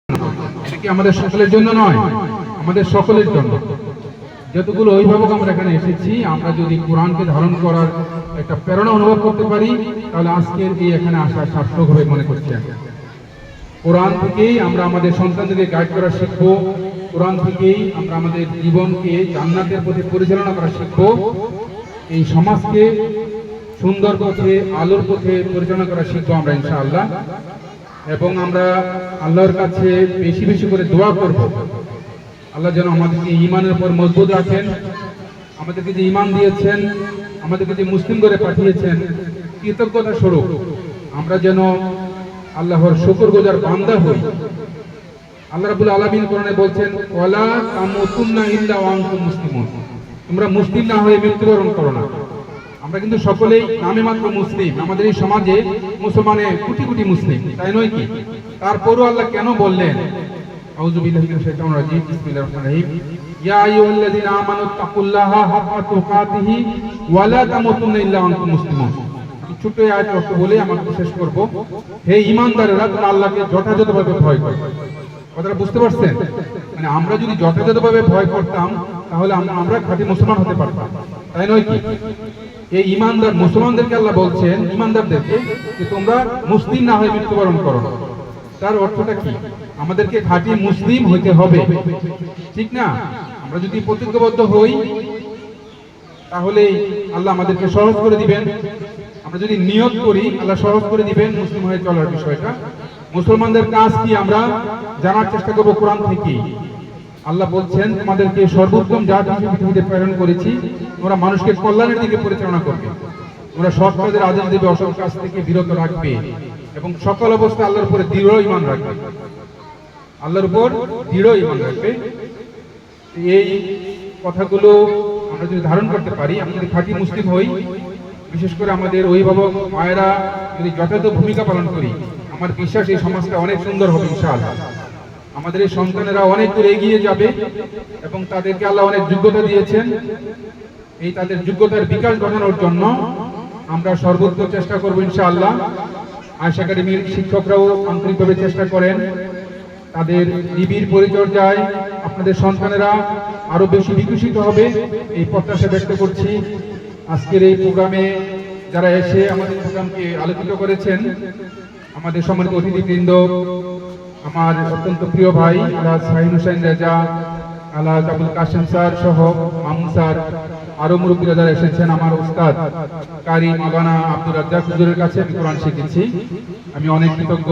এটা কি আমাদের সকলের জন্য নয়? আমাদের সকলের জন্য। যতগুলো অভিভাবক আমরা এখানে এসেছি, আমরা যদি কোরআনকে ধারণ করার একটা প্রেরণা অনুভব করতে পারি, তাহলে আজকের এই এখানে আসা সার্থক হবে মনে করছি। কোরআন থেকেই আমরা আমাদের সন্তানদেরকে গাইড করা শিখব, কোরআন থেকেই আমরা আমাদের জীবনকে জান্নাতের পথে পরিচালনা করা শিখব, এই সমাজকে সুন্দর পথে আলোর পথে পরিচালনা করা শিখবো আমরা ইনশাআল্লাহ। এবং আমরা আল্লাহর কাছে বেশি বেশি করে দোয়া করব, আল্লাহ যেন আমাদেরকে ঈমানের উপর মজবুত রাখেন, আমাদেরকে যে ঈমান দিয়েছেন, আমাদেরকে যে মুসলিম করে পাঠিয়েছেন, কৃতজ্ঞতা স্বরূপ আমরা যেন আল্লাহর শুকরগুজার বান্দা হই। আল্লাহ রাব্বুল আলামিন কোরআনে বলছেন, ওয়ালা তামুতুন্না ইল্লা ওয়া আনতুম মুসলিমুন, তোমরা মুসলিম না হয়ে মৃত্যুবরণ করো না। আমরা কিন্তু সকলেই নামে মাত্র মুসলিম, আমাদের এই সমাজে মুসলমানে কোটি কোটি মুসলিম, তাই নয় কি? তারপরও আল্লাহ কেন বললেন, আউযু বিল্লাহি মিনাশ শাইতানির রাজীম, বিসমিল্লাহির রহমানির রহিম, ইয়া আইয়ুহাল্লাযীনা আমানু তাকুল্লাহা হাক্কা তুকাতিহি ওয়া লা তামুতুন্না ইল্লা ওয়া আনতুম মুসলিমুন। ছোট্ট এই আয়াত অর্থ বলে আমাকে শেষ করব। হে ঈমানদারেরা, তোমরা আল্লাহকে যথাযথভাবে ভয় করো। কথাটা বুঝতে পারছেন? মানে আমরা যদি যথাযথভাবে ভয় করতাম, তাহলে আমরা খাঁটি মুসলমান হতে পারতাম, তাই নয় কি? এই ঈমানদার মুসলমানদেরকে আল্লাহ বলছেন, ঈমানদারদেরকে, যে তোমরা মুসলিম না হয়ে মৃত্যুবরণ করো। তার অর্থটা কি? আমাদেরকে খাঁটি মুসলিম হইতে হবে, ঠিক না? আমরা যদি প্রতিজ্ঞাবদ্ধ হই, তাহলে আল্লাহ আমাদেরকে সহজ করে দিবেন। আমরা যদি নিয়ত করি, আল্লাহ সহজ করে দিবেন মুসলিম হয়ে চলার বিষয়টা। মুসলমানদের কাজ কি আমরা জানার চেষ্টা করব কোরআন থেকে। আল্লাহ বলছেন, তোমাদেরকে সর্বোত্তম জাতি হিসেবে পৃথিবীতে প্রেরণ করেছি, তোমরা মানুষকে কল্যাণের দিকে পরিচালনা করবে, তোমরা সৎ কাজের আদেশ দেবে, অসৎ কাজ থেকে বিরত রাখবে, এবং সকল অবস্থায় আল্লাহর উপরে দৃঢ় ঈমান রাখবে, আল্লাহর উপর দৃঢ় ঈমান রাখবে। এই কথাগুলো আমরা যদি ধারণ করতে পারি, আমরা যদি খাঁটি মুসলিম হই, বিশেষ করে আমাদের অভিভাবক মায়েরা যদি যথাযথ ভূমিকা পালন করি, আমার বিশ্বাস এই সমাজটা অনেক সুন্দর হবে ইনশাআল্লাহ। আমাদের এই সন্তানেরা অনেক দূর এগিয়ে যাবে, এবং তাদেরকে আল্লাহ অনেক যোগ্যতা দিয়েছেন। এই তাদের যোগ্যতার বিকাশ ঘটানোর জন্য আমরা সর্বোচ্চ চেষ্টা করব ইনশাআল্লাহ। আয়েশা একাডেমির শিক্ষকরাও আন্তরিকভাবে চেষ্টা করেন, তাদের নিবিড় পরিচর্যায় আপনাদের সন্তানেরা আরো বেশি বিকশিত হবে, এই প্রত্যাশা ব্যক্ত করছি। আজকের এই প্রোগ্রামে যারা এসে আমাদের প্রোগ্রামকে আলোকিত করেছেন, আমাদের সম্মানিত অতিথিবৃন্দ, আমার অত্যন্ত প্রিয় ভাই আলহাজ শাহিন হোসেন রেজা, আলহাজ আবুল কাসেম স্যার সহ মামুন স্যার, আরো মুরব্বীরা যারা এসেছেন, আমার উস্তাদ কারি মাওলানা আব্দুর রাজ্জাক হুজুরের কাছে আমি কোরআন শিখেছি। আমি অনেক কৃতজ্ঞ,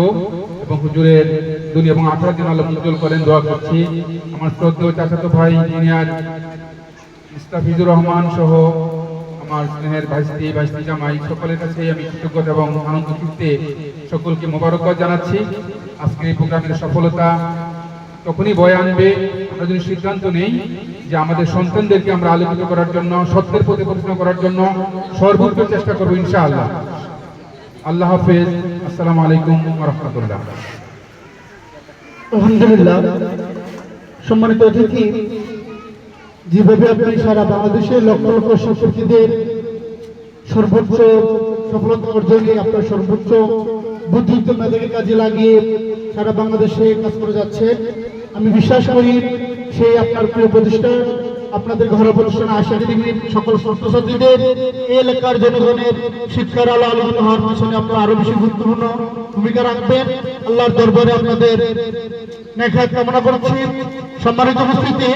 এবং হুজুরের দুনিয়া এবং আখিরাত যেন আল্লাহ উজ্জ্বল করেন দোয়া করছি। আমার শ্রদ্ধেয় চাচাতো ভাই ইঞ্জিনিয়ার মুস্তাফিজুর রহমান সহ আমার স্নেহের ভাইস্তি জামাই, সকলের কাছে আমি কৃতজ্ঞতা এবং আনন্দ চিত্তে সকলকে মোবারকবাদ জানাচ্ছি। আজকের এই প্রোগ্রামের সফলতা তখনই বয়ে আনবে আমরা যদি সিদ্ধান্ত নেই যে আমাদের সন্তানদেরকে আমরা আলোকিত করার জন্য, সত্যের পথে পরিচালনা করার জন্য সর্বোচ্চ চেষ্টা করবো ইনশাআল্লাহ। আল্লাহ হাফেজ, আসসালামু আলাইকুম ওয়া রাহমাতুল্লাহ। আলহামদুলিল্লাহ। সম্মানিত অতিথি, যেভাবে আপনি সারা বাংলাদেশের লক্ষ লক্ষ শিক্ষার্থীদের সর্বোচ্চ সফলতা অর্জনে আপনার সর্বোচ্চ বুদ্ধিযুক্ত মেধাকে কাজে লাগিয়ে সারা বাংলাদেশে কাজ করে যাচ্ছে, আমি বিশ্বাস করি সেই আপনার প্রিয় প্রতিষ্ঠান, আপনাদের ঘরোয়া প্রতিষ্ঠান আয়েশা একাডেমির সকল ছাত্রছাত্রীদের এই এলাকার জনগণের শিক্ষার আলো আলোকিত হওয়ার পিছনে আপনারা আরো বেশি গুরুত্বপূর্ণ ভূমিকা রাখবেন। আল্লাহর দরবারে আপনাদের নেখায়াত কামনা করছি। সম্মানিত উপস্থিতি।